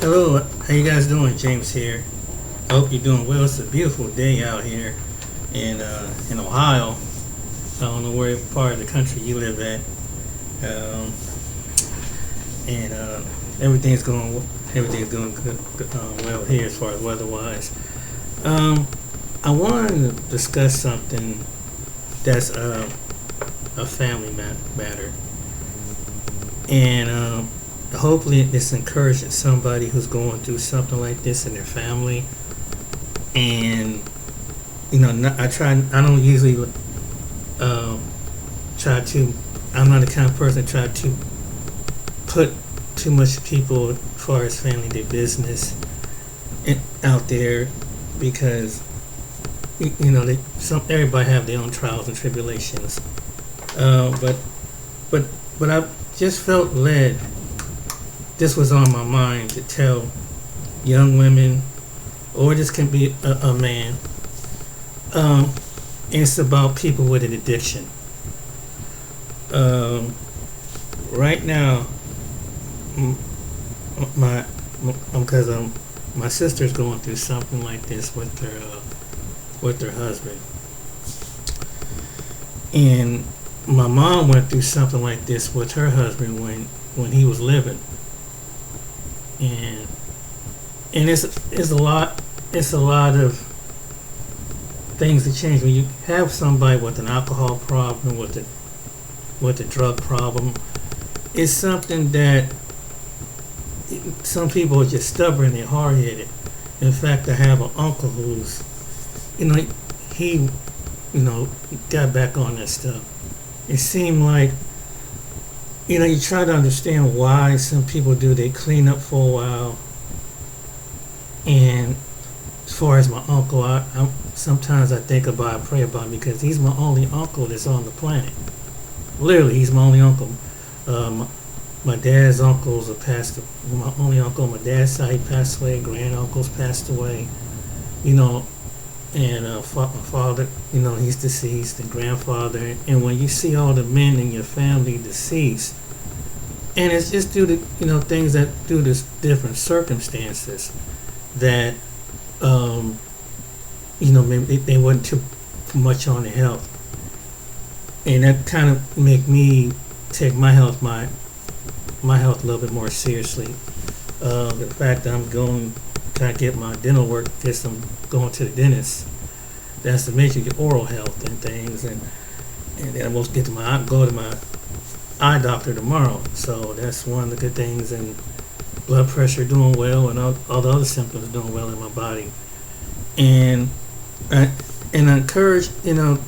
Hello, how you guys doing? James here. I hope you're doing well. It's a beautiful day out here in Ohio. I don't know where part of the country you live at, um, and everything's going good, well here as far as weather-wise. Um, I wanted to discuss something that's a family matter, and hopefully this encourages somebody who's going through something like this in their family. And I don't usually uh, try to. I'm not the kind of person that try to put too much people as far as family, their business out there, because everybody have their own trials and tribulations. But I just felt led. This was on my mind to tell young women, or this can be a man. It's about people with an addiction. Right now, my because my sister's going through something like this with her husband, and my mom went through something like this with her husband when he was living, and it's a lot of things that change when you have somebody with an alcohol problem, with a drug problem. It's something that some people are just stubborn and hard-headed. In fact, I have an uncle who's, he got back on that stuff. It seemed like, you try to understand why some people do. They clean up for a while. And as far as my uncle, sometimes I think about it, pray about him, because he's my only uncle that's on the planet. Literally, he's my only uncle. My dad's uncles are passed. My only uncle on my dad's side, he passed away. Grand uncles passed away. And my father, he's deceased. And grandfather. And when you see all the men in your family deceased, and it's just due to things that due to different circumstances that maybe they wasn't too much on their health, and that kind of make me take my health a little bit more seriously. The fact that I'm going to get my dental work, because I'm going to the dentist, that's to measure your oral health and things, and then I'm supposed to go to my eye doctor tomorrow. So that's one of the good things, and blood pressure doing well, and all the other symptoms doing well in my body. And I encourage men,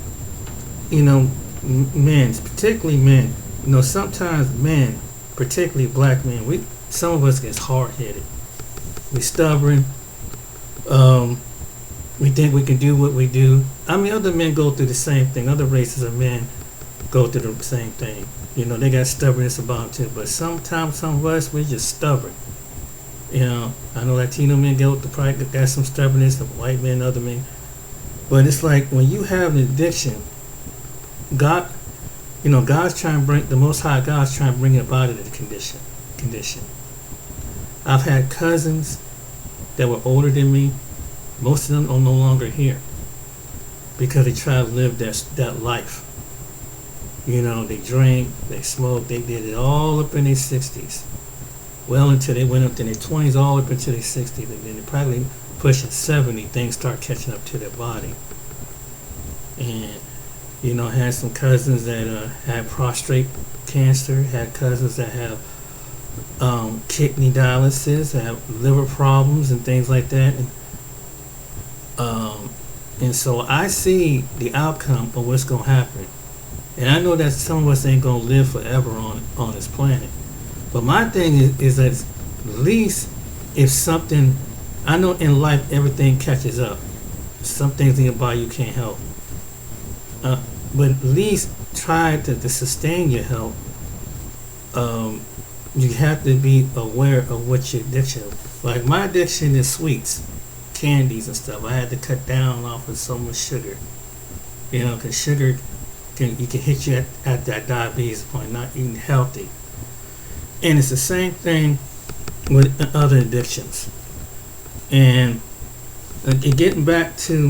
particularly men. Sometimes men, particularly black men, some of us get hard-headed. We stubborn. We think we can do what we do. I mean, other men go through the same thing. Other races of men go through the same thing. They got stubbornness about them too. But sometimes some of us, we're just stubborn. I know Latino men probably got some stubbornness, of white men, other men. But it's like when you have an addiction, God's trying to bring, the Most High God's trying to bring your body to the condition. I've had cousins that were older than me. Most of them are no longer here because they try to live that life. They drink, they smoke, they did it all up in their 60s. Well, until they went up to their 20s, all up into their 60s, and then they're probably pushing 70, things start catching up to their body. And, had some cousins that had prostate cancer, had cousins that have kidney dialysis, have liver problems and things like that. And so I see the outcome of what's going to happen. And I know that some of us ain't going to live forever on this planet. But my thing is that at least if something, I know in life everything catches up. Some things in your body you can't help. But at least try to sustain your health. You have to be aware of what your addiction is. Like my addiction is sweets, candies and stuff. I had to cut down off of so much sugar. Because sugar can hit you at that diabetes point, not eating healthy. And it's the same thing with other addictions. And getting back to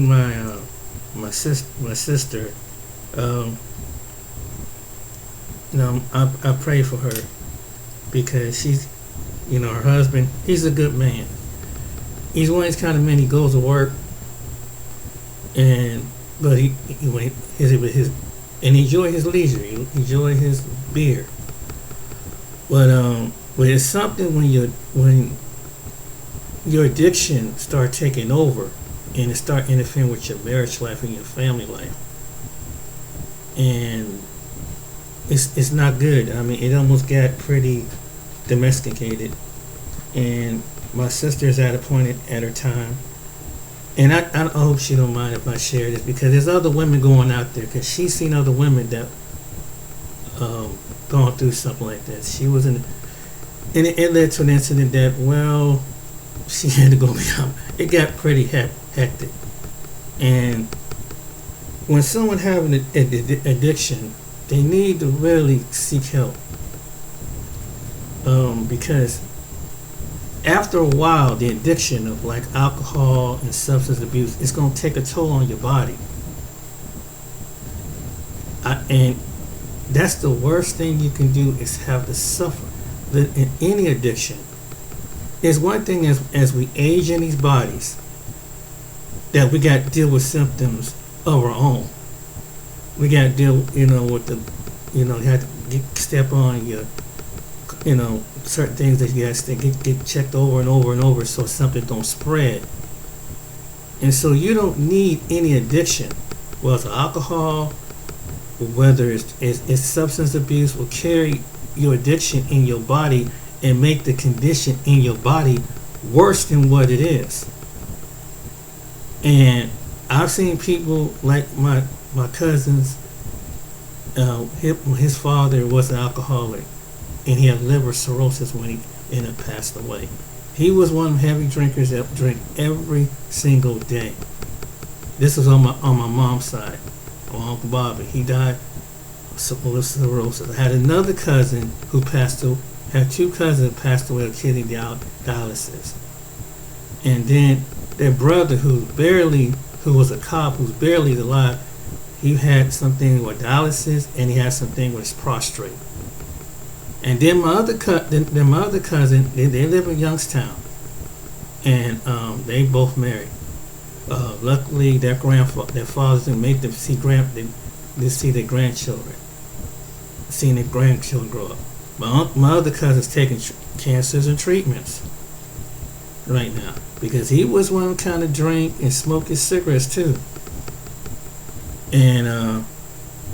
my sister, um, I pray for her because she's, her husband. He's a good man. He's one of these kind of men. He goes to work, and but he enjoy his leisure. He enjoy his beer. But it's something when your addiction start taking over and it start interfering with your marriage life and your family life, and it's not good. I mean, it almost got pretty domesticated, and my sister's at a point at her time, and I hope she don't mind if I share this because there's other women going out there because she's seen other women that gone through something like that. She was in, and it led to an incident that she had to go beyond. It got pretty hectic, and when someone having an addiction, they need to really seek help because after a while, the addiction of like alcohol and substance abuse is going to take a toll on your body. And that's the worst thing you can do is have to suffer. In any addiction, it's one thing as we age in these bodies that we got to deal with symptoms of our own. We got to deal, with you have to step on your, certain things that you got to get checked over and over and over so something don't spread. And so you don't need any addiction, whether it's alcohol, whether it's substance abuse, will carry your addiction in your body and make the condition in your body worse than what it is. And I've seen people like my cousins. His father was an alcoholic, and he had liver cirrhosis when he ended up passed away. He was one of the heavy drinkers that drank every single day. This was on my mom's side. My Uncle Bobby, he died of cirrhosis. I had another cousin who had two cousins that passed away of kidney dialysis. And then their brother who was a cop, who's barely alive, he had something with dialysis and he had something with his prostrate. And then my other cousin, they live in Youngstown, and they both married. Luckily, their fathers didn't make them see their grandchildren, seeing their grandchildren grow up. My other cousin's taking cancers and treatments right now because he was one who kind of drank and smoked his cigarettes too. And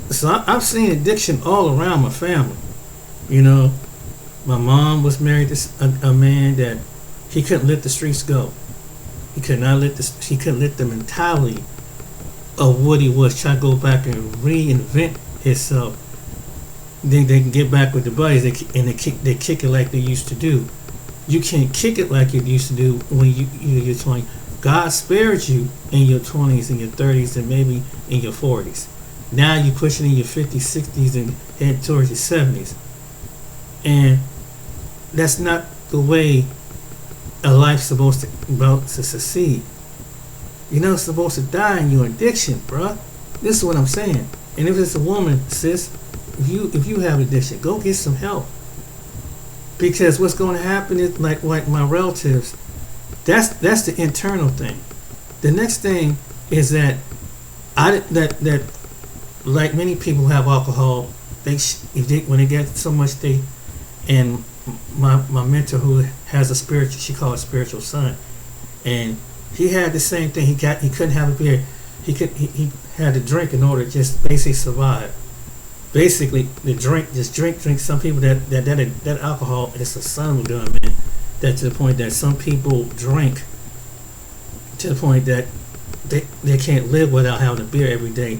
so I've seen addiction all around my family. My mom was married to a man that he couldn't let the streets go. He couldn't let the mentality of what he was, try to go back and reinvent himself. Then they can get back with the buddies and they kick it like they used to do. You can't kick it like you used to do when you're 20. God spared you in your 20s and your 30s and maybe in your 40s. Now you're pushing in your 50s, 60s and heading towards your 70s. And that's not the way a life's supposed to succeed. You're not supposed to die in your addiction, bruh. This is what I'm saying. And if it's a woman, sis, if you have addiction, go get some help. Because what's going to happen is like my relatives, that's the internal thing. The next thing is that that like many people who have alcohol, when they get so much and my mentor who has a spiritual, she called it spiritual son, and he had the same thing. He couldn't have a beer. He had to drink in order to just basically survive. Basically, drink. Some people that alcohol is a son of a gun, man. That to the point that some people drink to the point that they can't live without having a beer every day,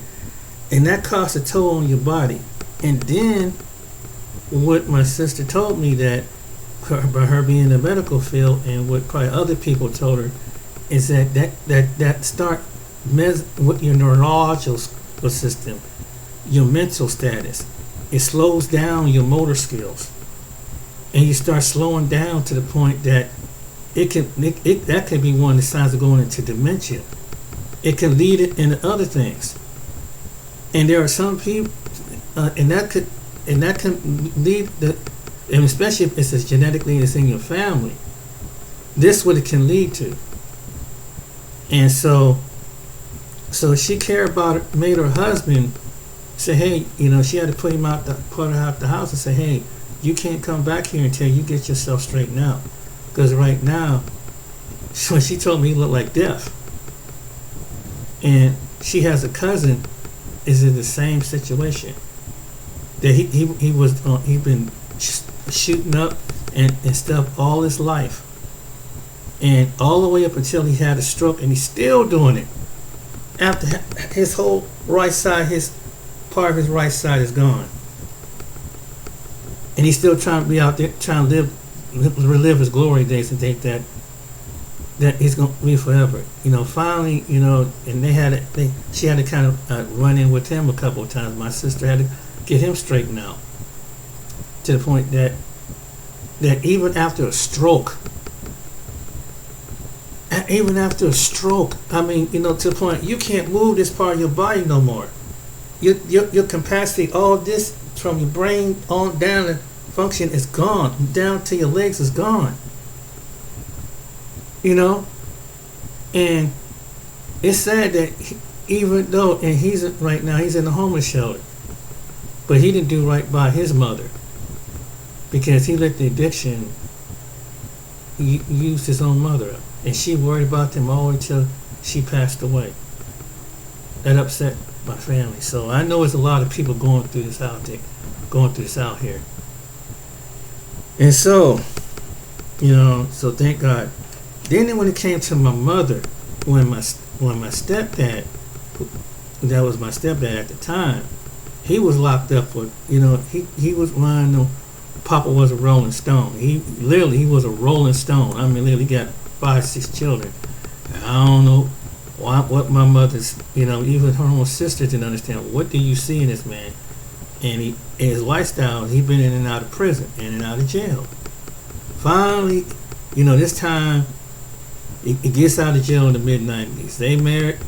and that costs a toll on your body. And then what my sister told me that by her being in the medical field and what probably other people told her is that start with your neurological system, your mental status. It slows down your motor skills. and you start slowing down to the point that that could be one of the signs of going into dementia. It can lead it into other things, and there are some people, and that can lead the, and especially if it's genetically it's in your family. This what it can lead to, and so she cared about it, made her husband say, hey, she had to put her out the house and say, hey, you can't come back here until you get yourself straightened out. Because right now, when she told me he looked like death. And she has a cousin is in the same situation. That he'd been shooting up and stuff all his life. And all the way up until he had a stroke, and he's still doing it. After his whole right side, part of his right side is gone. And he's still trying to be out there, trying to relive his glory days and think that he's going to be forever. Finally, and she had to kind of run in with him a couple of times. My sister had to get him straightened out to the point that even after a stroke, I mean, to the point you can't move this part of your body no more. Your capacity, all this from your brain on down to function is gone. Down to your legs is gone. And it's sad that even though, and right now he's in the homeless shelter, but he didn't do right by his mother because he let the addiction use his own mother up, and she worried about them all until she passed away. That upset my family. So I know there's a lot of people going through this out here. And so, so thank God. Then when it came to my mother, when my stepdad, that was my stepdad at the time, he was locked up for, he was one of them, Papa was a Rolling Stone. He was a Rolling Stone. I mean, literally got 5-6 children. I don't know what my mother's, even her own sister didn't understand. What do you see in this man? And his lifestyle, he'd been in and out of prison, in and out of jail. Finally, this time, he gets out of jail in the mid-90s. They married,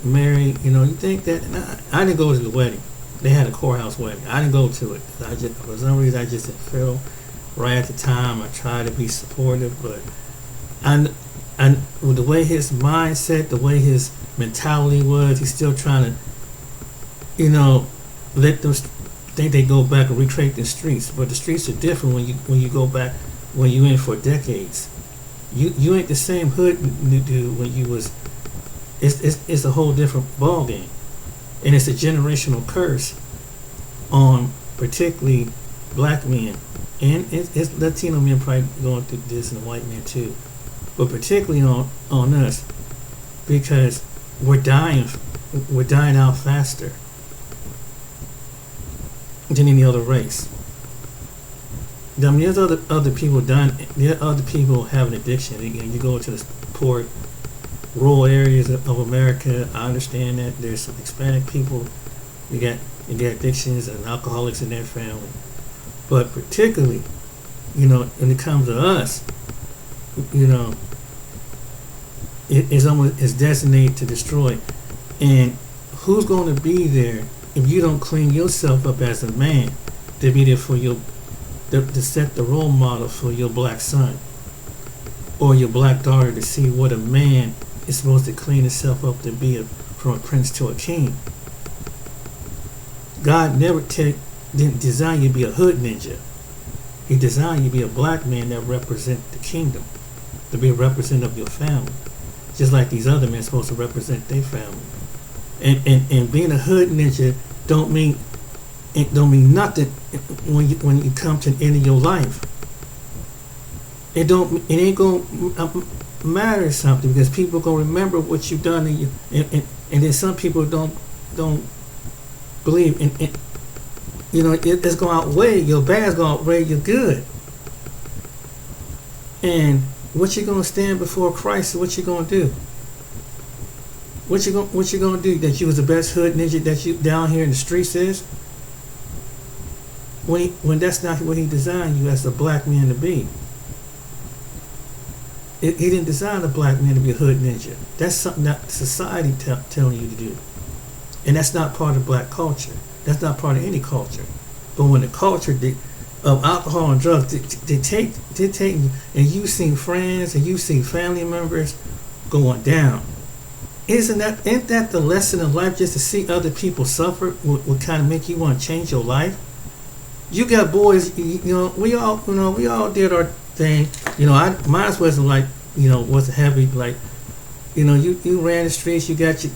you think that, I didn't go to the wedding. They had a courthouse wedding. I didn't go to it. For some reason, I just didn't feel right at the time. I tried to be supportive, but and with the way his mindset, the way his mentality was, he's still trying to, let them think they go back and recreate the streets. But the streets are different when you go back, when you're in for decades. You ain't the same hood dude when you was. It's a whole different ball game, and it's a generational curse on particularly black men, and it's Latino men probably going through this, and the white men too, but particularly on us, because we're dying out faster than any other race. I mean, there's other people dying. There are other people having addiction. You go to the poor, rural areas of America. I understand that there's some Hispanic people. You get addictions and alcoholics in their family. But particularly, when it comes to us, it's designated to destroy. And who's going to be there if you don't clean yourself up as a man to be there for to set the role model for your black son or your black daughter to see what a man is supposed to clean himself up to be from a prince to a king. God didn't design you to be a hood ninja. He designed you to be a black man that represents the kingdom, to be a representative of your family, just like these other men are supposed to represent their family. And being a hood ninja don't mean nothing when you come to the end of your life. It ain't gonna matter something, because people gonna remember what you've done, and then some people don't believe, and it's gonna outweigh your bad's gonna outweigh your good. And what you gonna stand before Christ? What you gonna do? What you gonna do? That you was the best hood ninja that you down here in the streets is? when that's not what he designed you as a black man to be. He didn't design a black man to be a hood ninja. That's something that society telling you to do. And that's not part of black culture. That's not part of any culture. But when the culture of alcohol and drugs dictate you, and you see friends and you see family members going down, isn't that the lesson of life? Just to see other people suffer would kind of make you want to change your life. You got boys, we all did our thing. Mine wasn't like, wasn't heavy. Like, you ran the streets. You got you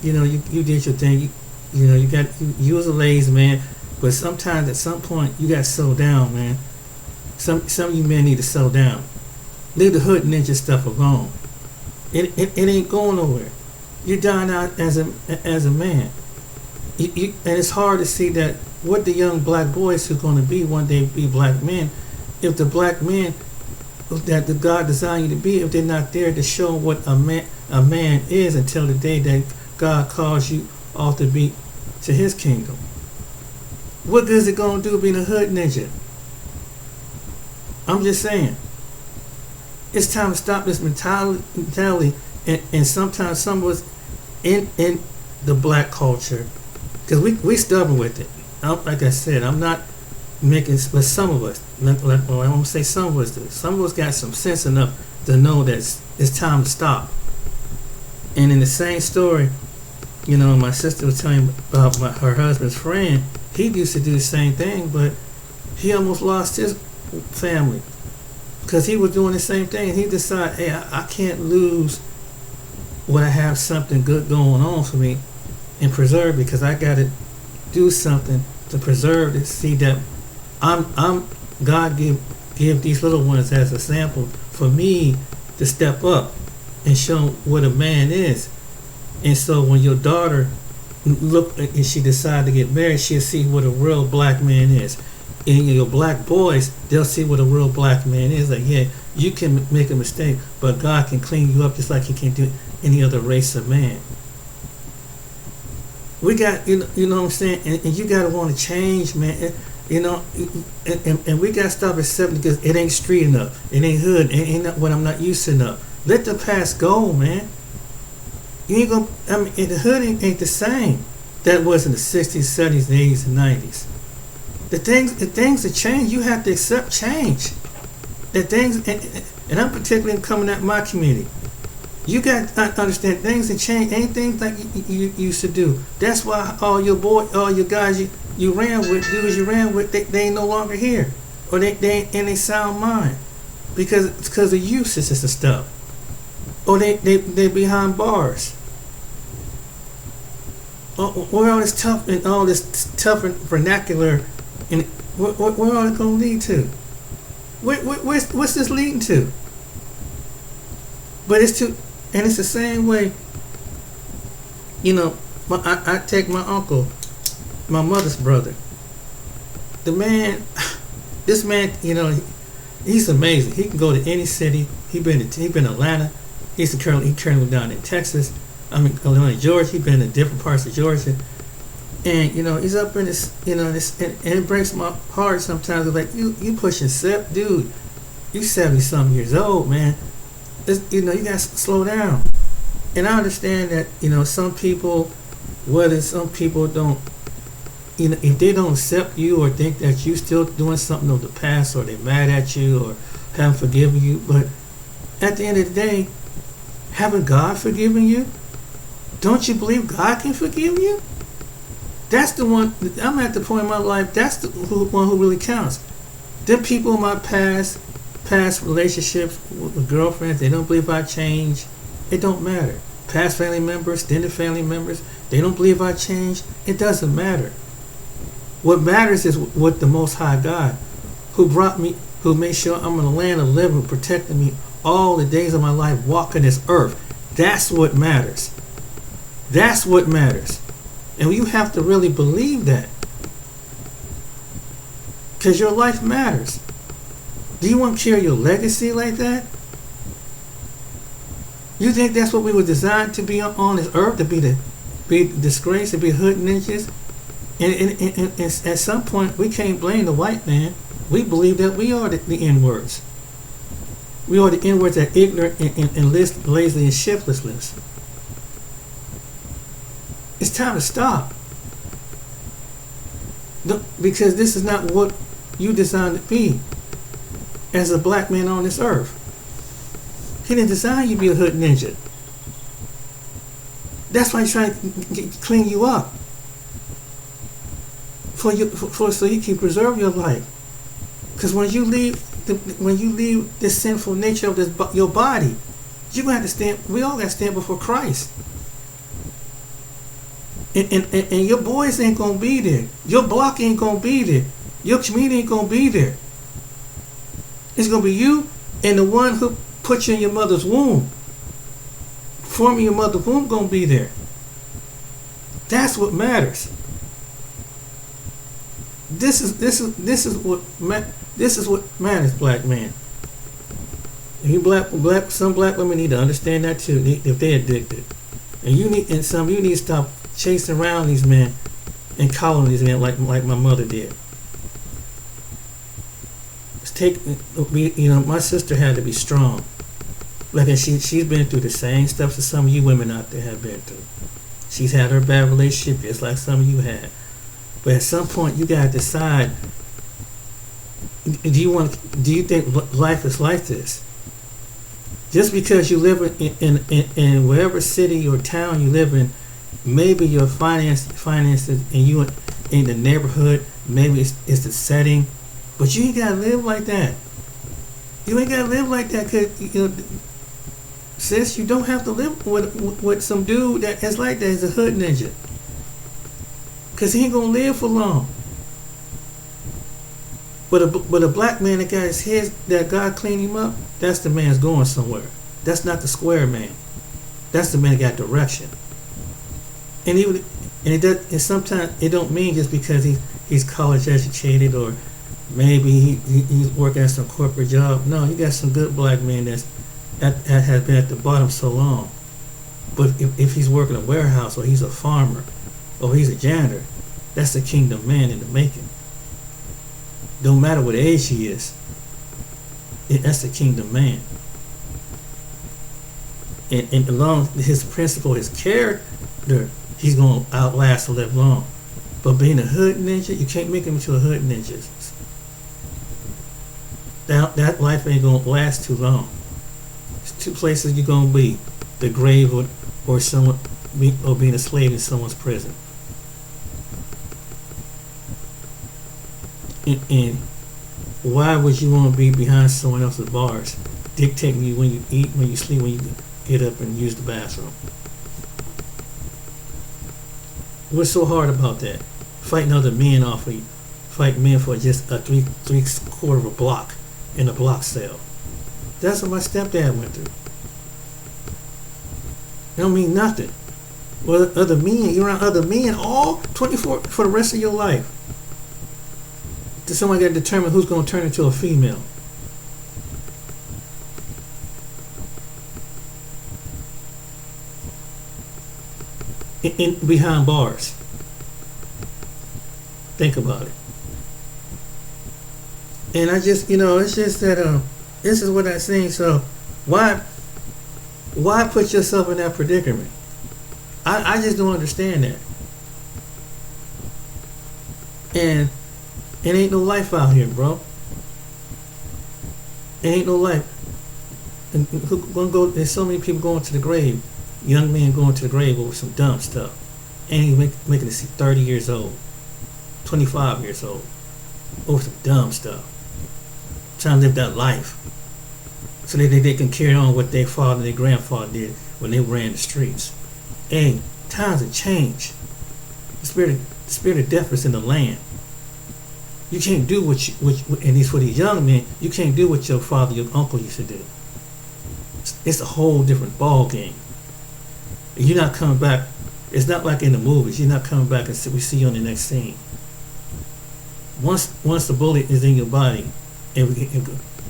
did your thing. You was a lazy man. But sometimes at some point you got to settle down, man. Some of you men need to settle down. Leave the hood ninja stuff alone. It ain't going nowhere. You're dying out as a man. And it's hard to see that what the young black boys who are going to be one day be black men, if the black men that the God designed you to be, if they're not there to show what a man is until the day that God calls you off to be to his kingdom. What good is it going to do being a hood ninja? I'm just saying. It's time to stop this mentality and sometimes some of us in the black culture, because we stubborn with it. Like I said, I'm not making, but some of us, I won't say some of us do. Some of us got some sense enough to know that it's time to stop. And in the same story, my sister was telling me about her husband's friend. He used to do the same thing, but he almost lost his family because he was doing the same thing. And he decided, hey, I can't lose when I have something good going on for me and preserve, because I got to do something to preserve it. See that I'm God give these little ones as a sample for me to step up and show what a man is. And so when your daughter look and she decide to get married, she'll see what a real black man is. And your black boys, they'll see what a real black man is. Like, yeah, you can make a mistake, but God can clean you up just like he can do any other race of man. We got, you know what I'm saying? And you got to want to change, man. And we got to stop accepting, because it ain't street enough. It ain't hood. It ain't what I'm not used to enough. Let the past go, man. You ain't gonna, the hood ain't the same that was in the 60s, 70s, 80s, and 90s. The things that change, you have to accept change. The things, and I'm particularly coming at my community. You got to understand things that change ain't things like you used to do. That's why all your guys you ran with, dudes you ran with, they ain't no longer here, or they ain't in a sound mind, because of uses and stuff, or they behind bars. Where all this tough and all this tough and vernacular, and where all it gonna lead to? What's this leading to? But it's the same way. I take my uncle, my mother's brother. This man, he's amazing. He can go to any city. He been Atlanta. He currently down in Texas. Illinois, Georgia. He's been in different parts of Georgia, and he's up in this, and it breaks my heart sometimes. It's like you pushing dude, you 70-something years old, man. You gotta slow down. And I understand that some people don't, if they don't accept you or think that you still doing something of the past, or they're mad at you or haven't forgiven you, but at the end of the day, haven't God forgiven you? Don't you believe God can forgive you? That's the one. I'm at the point in my life, that's the one who really counts. Them people in my past relationships with girlfriends, they don't believe I changed. It don't matter. Past family members, extended family members, they don't believe I changed. It doesn't matter. What matters is what the Most High God, who made sure I'm in the land of living, protected me all the days of my life walking this earth. That's what matters. That's what matters. And you have to really believe that, because your life matters. Do you want to carry your legacy like that? You think that's what we were designed to be on this earth, to be disgraced, to be hood ninjas? And at some point, we can't blame the white man. We believe that we are the N-words. We are the N-words that ignorant and lazy and shiftlessness. It's time to stop. Because this is not what you designed to be as a black man on this earth. He didn't design you to be a hood ninja. That's why he's trying to clean you up. So he can preserve your life. Because when you leave this sinful nature of your body, you're gonna have to stand. We all gotta stand before Christ. And your boys ain't gonna be there. Your block ain't gonna be there. Your community ain't gonna be there. It's gonna be you and the one who put you in your mother's womb. Forming your mother's womb gonna be there. That's what matters. This is what matters, black man. Some black women need to understand that too. If they're addicted, and you need to stop chasing around these men and calling these men like my mother did. My sister had to be strong. Like she's been through the same stuff that some of you women out there have been through. She's had her bad relationship just like some of you had. But at some point, you gotta decide: do you think life is like this? Just because you live in whatever city or town you live in, maybe your finances and you in the neighborhood, maybe it's the setting, but you ain't gotta live like that. You ain't gotta live like that, cause sis, you don't have to live with some dude that is like that. Is a hood ninja. Because he ain't going to live for long. But a black man that got his head, that God cleaned him up, that's the man's going somewhere. That's not the square man. That's the man that got direction. And sometimes it don't mean just because he's college educated or maybe he's working at some corporate job. No, you got some good black men that has been at the bottom so long. But if he's working a warehouse or he's a farmer, or he's a janitor, that's the kingdom man in the making. Don't matter what age he is. That's the kingdom man. And along his principle, his character, he's going to outlast and live long. But being a hood ninja, you can't make him into a hood ninja. That life ain't going to last too long. There's two places you're going to be: the grave or being a slave in someone's prison. And why would you want to be behind someone else's bars, dictating you when you eat, when you sleep, when you get up and use the bathroom? What's so hard about that? Fighting other men off of you, fight men for just a three-quarter of a block in a block cell. That's what my stepdad went through. It don't mean nothing. Well, other men, you're around other men all 24 for the rest of your life. Somebody got to determine who's going to turn into a female. In behind bars. Think about it. And I just, it's just that this is what I think. So why put yourself in that predicament? I just don't understand that. And it ain't no life out here, bro. It ain't no life. And there's so many people going to the grave. Young men going to the grave over some dumb stuff. And he's making it 30 years old, 25 years old, over some dumb stuff. Trying to live that life. So they can carry on what their father and their grandfather did when they ran the streets. Hey, times have changed. The spirit of death is in the land. You can't do and it's for these young men, you can't do what your father, your uncle used to do. It's a whole different ball game. And you're not coming back. It's not like in the movies. You're not coming back and we see you on the next scene. Once the bullet is in your body, and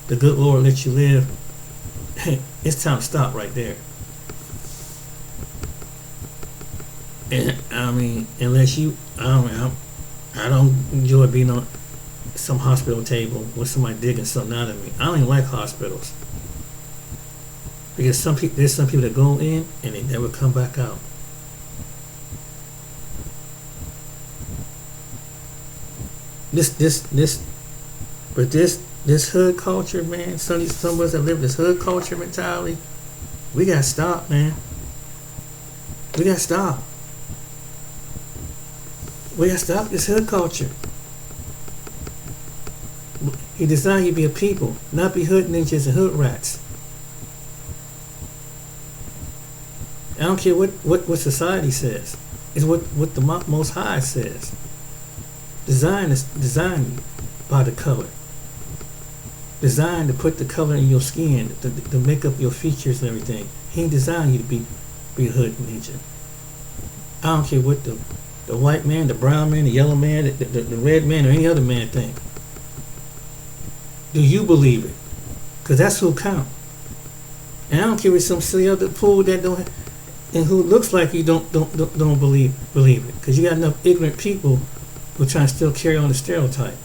the good Lord lets you live, it's time to stop right there. And I mean, unless you, I don't enjoy being on some hospital table with somebody digging something out of me. I don't even like hospitals because there's some people that go in and they never come back out. This hood culture, man. Some of us that live this hood culture mentality, we gotta stop, man. We gotta stop. We gotta stop this hood culture. He designed you to be a people, not be hood ninjas and hood rats. I don't care what society says. It's what the Most High says. Design is designed you by the color. Designed to put the color in your skin, to make up your features and everything. He ain't designed you to be a hood ninja. I don't care what the white man, the brown man, the yellow man, the red man, or any other man think. Do you believe it? Because that's who count. And I don't care if some silly other fool that don't, and who looks like you don't believe it. Because you got enough ignorant people who are trying to still carry on the stereotype.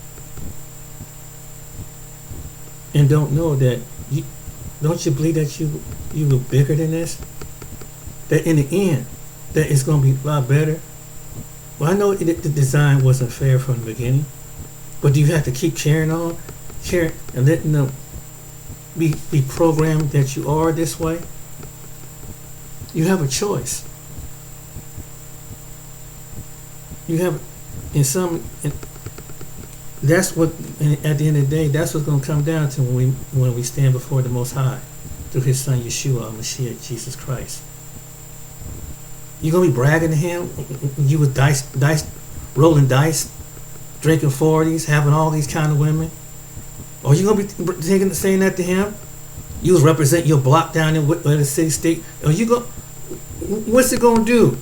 And don't know that don't you believe that you were bigger than this? That in the end, that it's going to be a lot better. Well, I know the design wasn't fair from the beginning, but do you have to keep carrying on, and letting them be programmed that you are this way? You have a choice. You have, that's what, at the end of the day, that's what's going to come down to when we stand before the Most High through His Son Yeshua, Mashiach, Jesus Christ. You gonna be bragging to Him? You was rolling dice, drinking 40s, having all these kind of women? Or you gonna be saying that to Him? You was representing your block down in the city state. Or what's it gonna do?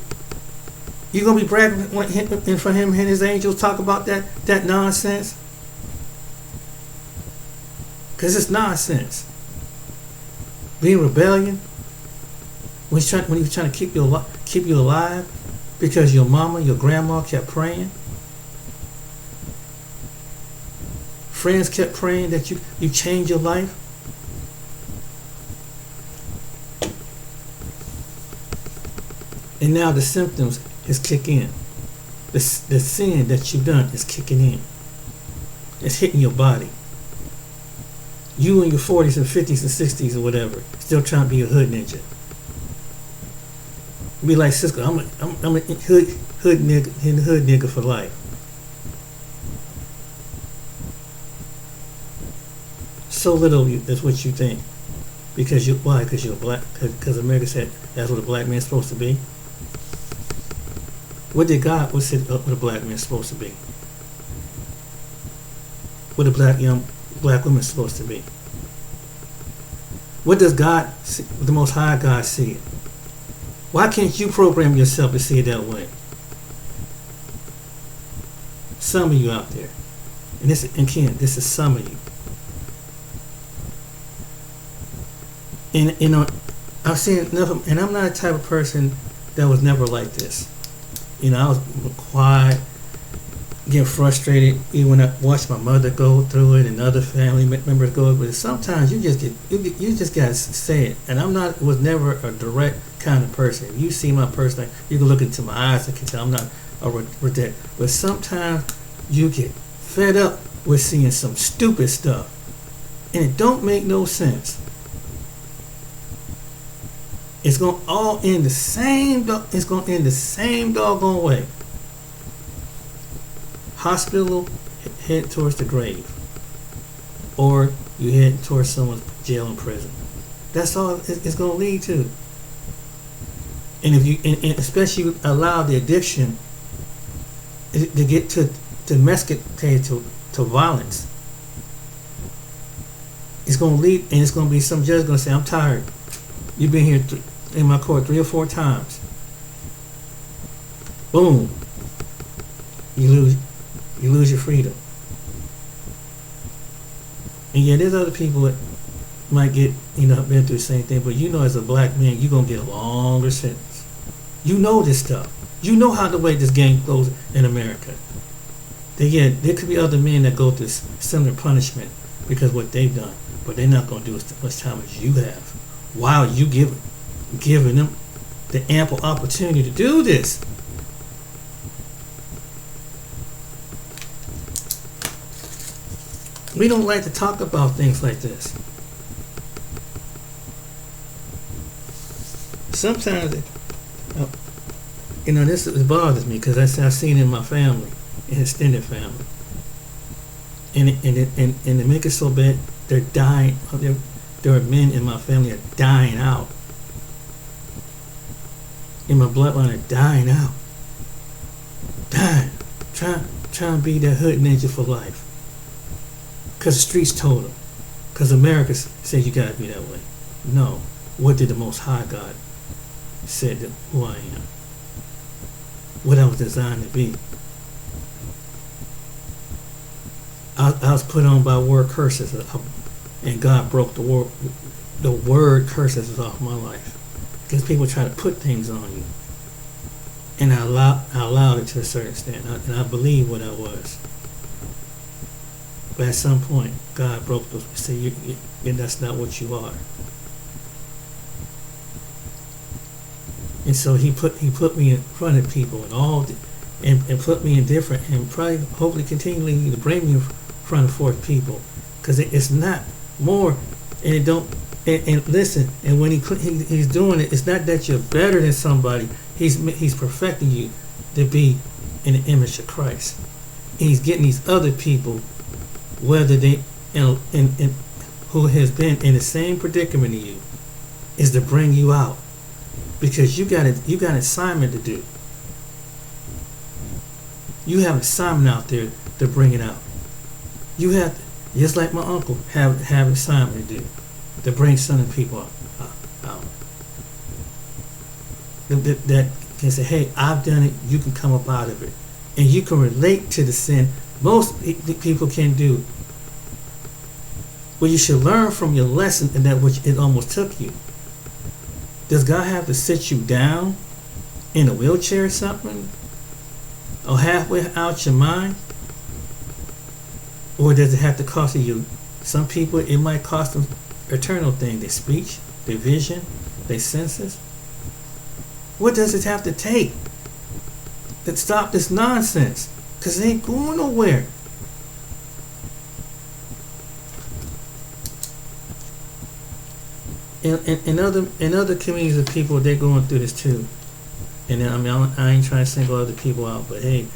You gonna be bragging in front of Him and His angels talk about that nonsense? Because it's nonsense. Being rebellion. When He was trying to keep you alive because your mama, your grandma kept praying. Friends kept praying that you change your life. And now the symptoms is kick in. The sin that you've done is kicking in. It's hitting your body. You in your 40s and 50s and 60s or whatever, still trying to be a hood ninja. Be like Cisco, I'm a hood nigga for life. So little is what you think. Because why? Because you're black. Because America said that's what a black man's supposed to be. What did God said what a black man's supposed to be? What a young black woman's supposed to be? What does God, the Most High God, see it? Why can't you program yourself to see it that way? Some of you out there, and Ken, this is some of you. And I've seen enough, and I'm not a type of person that was never like this. I was quiet, getting frustrated, even when I watched my mother go through it and other family members go through it. But sometimes you just gotta say it. And was never a direct kind of person. If you see my person, you can look into my eyes and can tell I'm not a direct. But sometimes you get fed up with seeing some stupid stuff, and it don't make no sense. It's going to all end the same. It's going to end the same doggone way. Hospital, head towards the grave, or you head towards someone's jail and prison. That's all it's going to lead to. And if you, and especially allow the addiction to get to domesticate to violence, it's going to lead, and it's going to be some judge going to say, "I'm tired. You've been here in my court 3 or 4 times." Boom. You lose your freedom. And yeah, there's other people that might get, been through the same thing, but as a black man, you're going to get a longer sentence. You know this stuff. You know how the way this game goes in America. There could be other men that go through similar punishment because of what they've done, but they're not going to do as much time as you have. While you giving them the ample opportunity to do this. We don't like to talk about things like this. Sometimes, this bothers me because I've seen it in my family, in extended family, and it make it so bad. They're dying. There are men in my family that are dying out. In my bloodline, are dying out. Dying, trying to be that hood ninja for life. Because the streets told them. Because America said you gotta be that way. No. What did the Most High God said to who I am? What I was designed to be. I was put on by word curses, and God broke the word curses off my life. Because people try to put things on you. And I allowed it to a certain extent. And I believe what I was. But at some point, God broke those and said, that's not what you are. And so he put me in front of people and put me in different, and probably hopefully continually to bring me in front of forth people. Because it's not more, and it don't, and listen, and when he's doing it, it's not that you're better than somebody. He's perfecting you to be in the image of Christ. And he's getting these other people, whether they in who has been in the same predicament as you, is to bring you out, because you got an assignment to do. You have an assignment out there to bring it out. You have to, just like my uncle, have an assignment to do, to bring some people out. That can say, hey, I've done it, you can come up out of it. And you can relate to the sin most people can do. Well, you should learn from your lesson, and that which it almost took you. Does God have to sit you down in a wheelchair or something? Or halfway out your mind? Or does it have to cost you? Some people, it might cost them eternal things, their speech, their vision, their senses. What does it have to take to stop this nonsense? Because it ain't going nowhere. In other communities of people, they're going through this too. And I ain't trying to single other people out, but hey,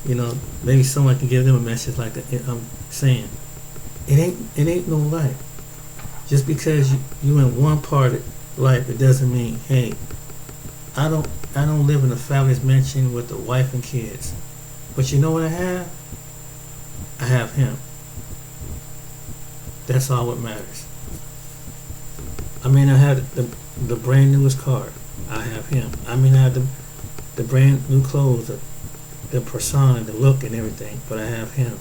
maybe someone can give them a message like I'm saying. It ain't no life. Just because you in one part of life, it doesn't mean, hey, I don't live in a fabulous mansion with a wife and kids. But you know what I have? I have him. That's all what matters. I may not have the brand newest car. I have him. I may not have the brand new clothes, the persona, the look and everything, but I have him.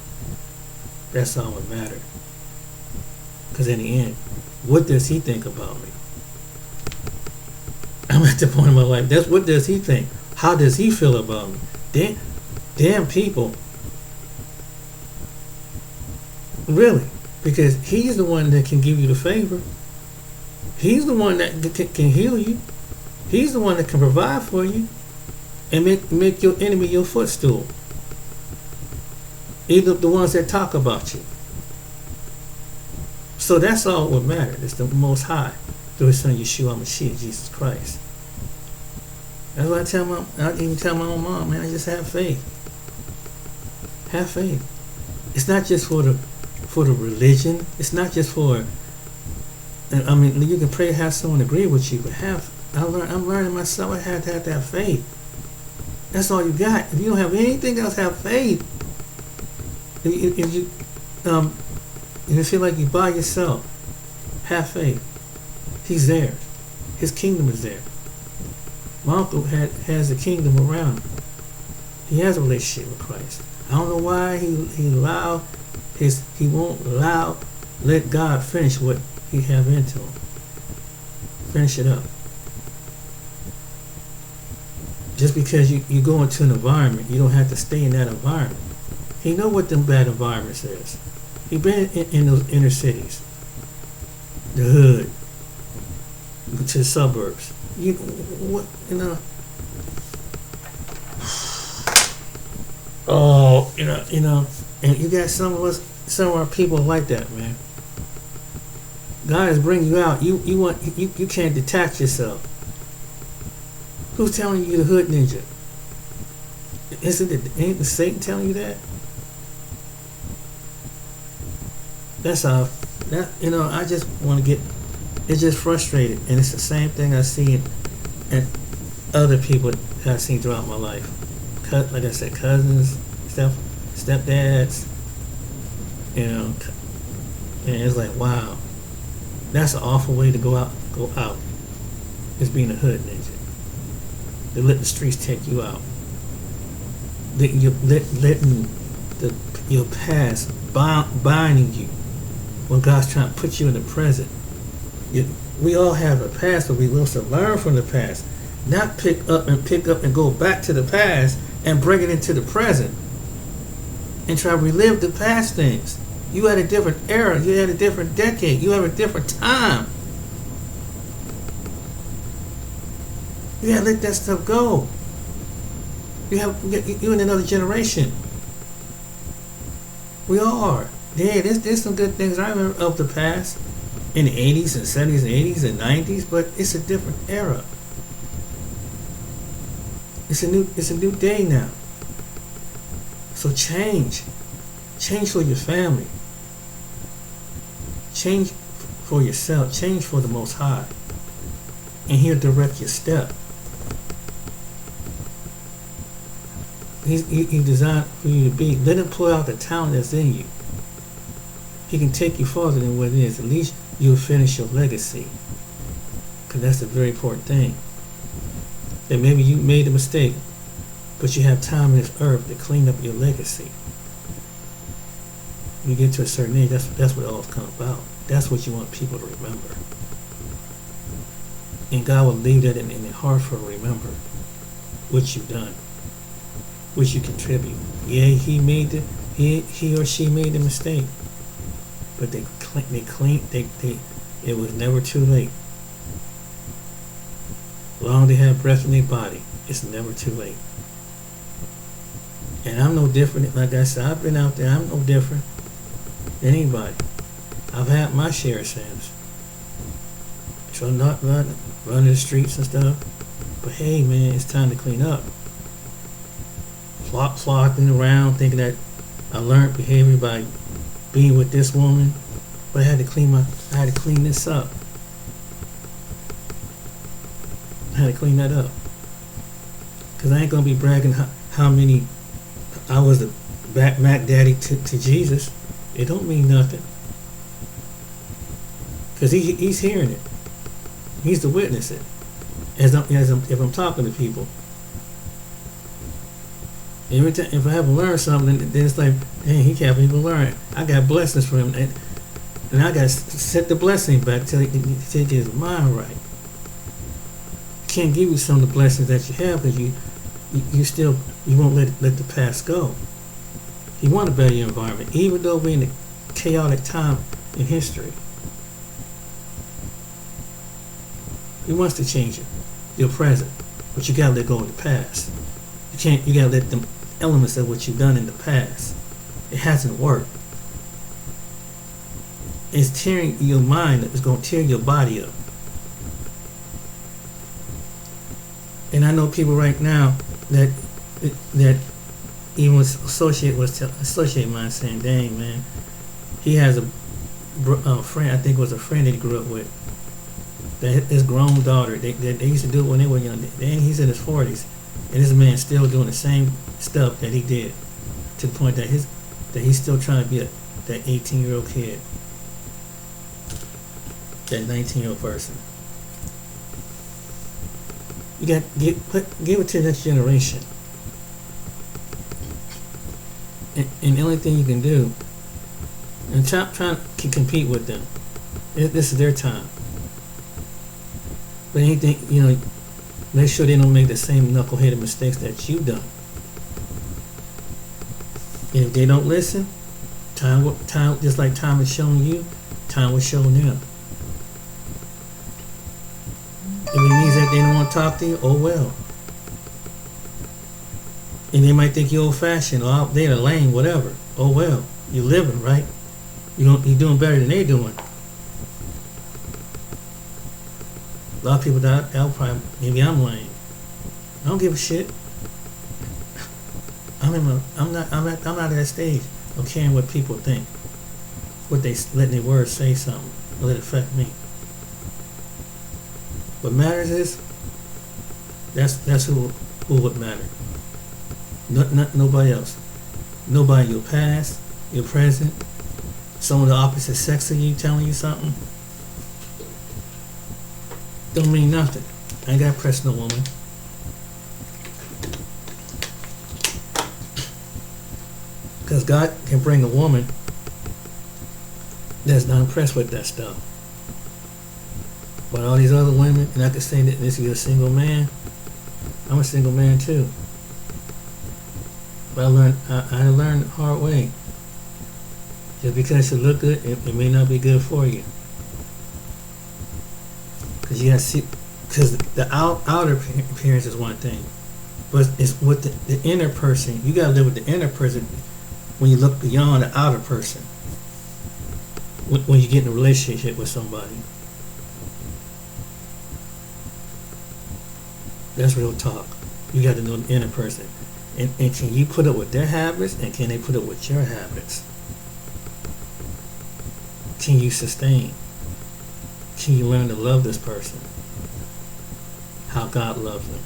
That's all that matters. Because in the end, what does he think about me? I'm at the point in my life. What does he think? How does he feel about me? Damn people. Really. Because he's the one that can give you the favor. He's the one that can heal you. He's the one that can provide for you and make your enemy your footstool. Either the ones that talk about you. So that's all what matters. It's the Most High through His Son Yeshua HaMashiach, Jesus Christ. That's why I even tell my own mom, man, I just have faith. Have faith. It's not just for the religion. It's not just for. I mean, you can pray, have someone agree with you, but I'm learning myself. I have to have faith. That's all you got. If you don't have anything else, have faith. If you feel like you're by yourself, have faith. He's there. His kingdom is there. My uncle has the kingdom around him. He has a relationship with Christ. I don't know why he won't let God finish what he have into him. Finish it up. Just because you go into an environment, you don't have to stay in that environment. He know what them bad environments is. He been in those inner cities, the hood, to the suburbs. You what you know? Oh, you know, and you got some of us, some of our people like that, man. God is bringing you out. You can't detach yourself. Who's telling you the hood ninja? Ain't the Satan telling you that? That's all. That I just want to get. It's just frustrated, and it's the same thing I see in other people that I've seen throughout my life. Like I said, cousins, stepdads. And it's like, wow, that's an awful way to go out. Is being a hood ninja. They let the streets take you out. Letting your past binding you when God's trying to put you in the present. We all have a past, but we also learn from the past. Not pick up and go back to the past and bring it into the present and try to relive the past things. You had a different era. You had a different decade. You have a different time. You gotta let that stuff go. You in another generation. We all are. Yeah, there's some good things I remember of the past in the 80s and 70s and 80s and 90s, but it's a different era. It's a new day now. So change. Change for your family. Change for yourself. Change for the Most High. And He'll direct your step. He designed for you to be. Let Him pull out the talent that's in you. He can take you farther than what it is. At least you'll finish your legacy. Because that's a very important thing. That maybe you made a mistake, but you have time on this earth to clean up your legacy. When you get to a certain age, that's what it all comes about. That's what you want people to remember. And God will leave that in their heart for to remember what you've done, what you contribute. Yeah, he or she made a mistake, but it was never too late. As long as they have breath in their body, it's never too late. And I'm no different. Like I said, I've been out there. I'm no different than anybody. I've had my share of sins. So I'm not running the streets and stuff. But hey, man, it's time to clean up. Flogging around, thinking that I learned behavior by being with this woman, but I had to clean this up. I had to clean that up. Because I ain't going to be bragging how many I was the Mac Daddy to Jesus. It don't mean nothing. Because he's hearing it. He's the witness it. If I'm talking to people. Every time, if I haven't learned something, then it's like, hey, he can't even learn. I got blessings for him. And I got to set the blessing back till he get his mind right. Can't give you some of the blessings that you have because you won't let the past go. You want to better your environment, even though we're in a chaotic time in history. He wants to change it, your present, but you gotta let go of the past. You gotta let them elements of what you've done in the past. It hasn't worked. It's tearing your mind up. It's gonna tear your body up. And I know people right now that even associate mine saying, "Dang, man, he has a friend. I think it was a friend that he grew up with. That his grown daughter. They used to do it when they were young. Dang, he's in his 40s, and this man's still doing the same stuff that he did, to the point that he's still trying to be that 18-year-old kid, that 19-year-old person." You got give it to the next generation. And the only thing you can do, and try to compete with them. This is their time. But anything, make sure they don't make the same knuckleheaded mistakes that you've done. And if they don't listen, time just like time is showing you, time will show them. If it means that they don't want to talk to you, oh well. And they might think you're old fashioned or they're lame, whatever. Oh well. You're living, right? You're doing better than they're doing. A lot of people that'll probably maybe I'm lame. I don't give a shit. I'm not at that stage of caring what people think. What they letting their words say something. Or let it affect me. What matters is that's who would matter. Not nobody else. Nobody your past, your present, someone of the opposite sex of you telling you something. Don't mean nothing. I ain't gotta press no woman. Because God can bring a woman that's not impressed with that stuff. But all these other women, and I could say that this is a single man. I'm a single man too. But I learned the hard way. Just because you look good, it may not be good for you. Because you gotta see, because the outer appearance is one thing, but it's with the inner person. You gotta live with the inner person when you look beyond the outer person. When you get in a relationship with somebody. That's real talk. You got to know the inner person. And can you put up with their habits, and can they put up with your habits? Can you sustain? Can you learn to love this person? How God loves them.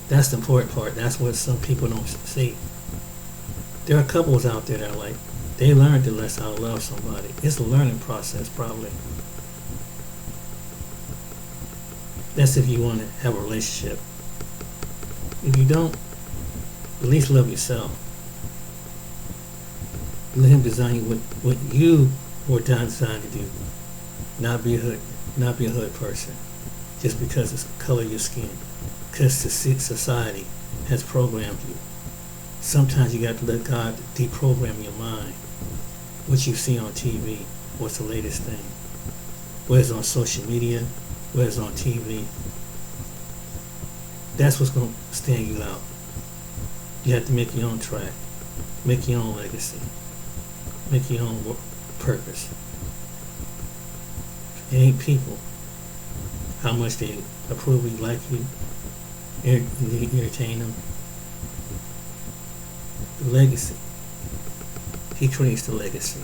That's the important part. That's what some people don't see. There are couples out there that are like, they learned to learn how to love somebody. It's a learning process, probably. That's if you want to have a relationship. If you don't, at least love yourself. Let him design you what you were designed to do. Not be a hood person. Just because it's the color of your skin. Because society has programmed you. Sometimes you got to let God deprogram your mind. What you see on TV, what's the latest thing? Where's on social media, where's on TV. That's what's going to stand you out. You have to make your own track. Make your own legacy. Make your own purpose. It ain't people. How much they approve of you, like you, entertain them. The legacy. He creates the legacy.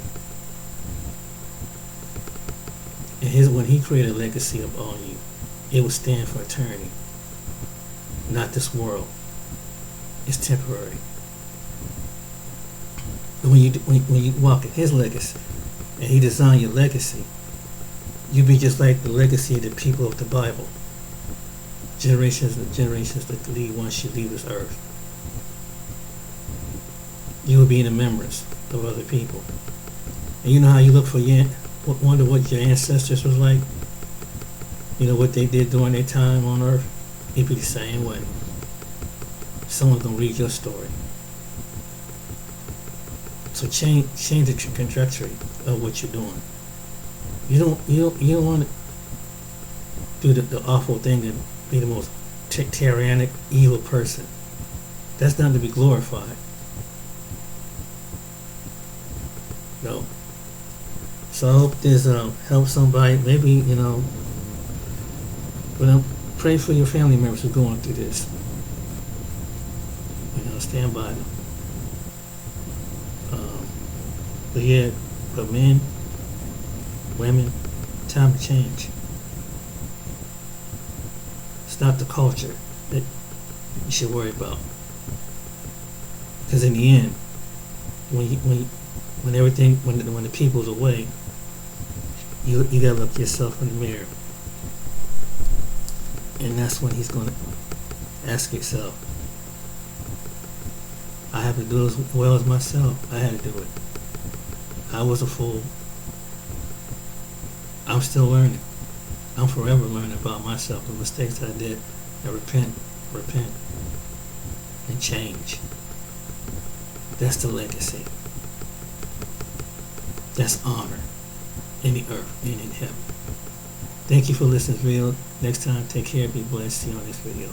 And when he created a legacy upon you, it will stand for eternity. Not this world. It's temporary. When you walk in his legacy, and he designed your legacy, you be just like the legacy of the people of the Bible. Generations and generations that lead once you leave this earth. You will be in the remembrance of other people. And you know how you look for wonder what your ancestors was like? You know what they did during their time on earth? It'd be the same way. Someone's gonna read your story. So change the trajectory of what you're doing. You don't want to do the awful thing and be the most tyrannic, evil person. That's not to be glorified. No. So I hope this helps somebody. Maybe, but pray for your family members who are going through this. Stand by them. But yeah, but men, women, time to change. It's not the culture that you should worry about. Because in the end, when the people's away, you gotta look yourself in the mirror, and that's when he's gonna ask yourself. I have to do as well as myself. I had to do it. I was a fool. I'm still learning. I'm forever learning about myself, the mistakes that I did, and repent, and change. That's the legacy. That's honor in the earth and in heaven. Thank you for listening to this video. Next time, take care, be blessed. See you on this video.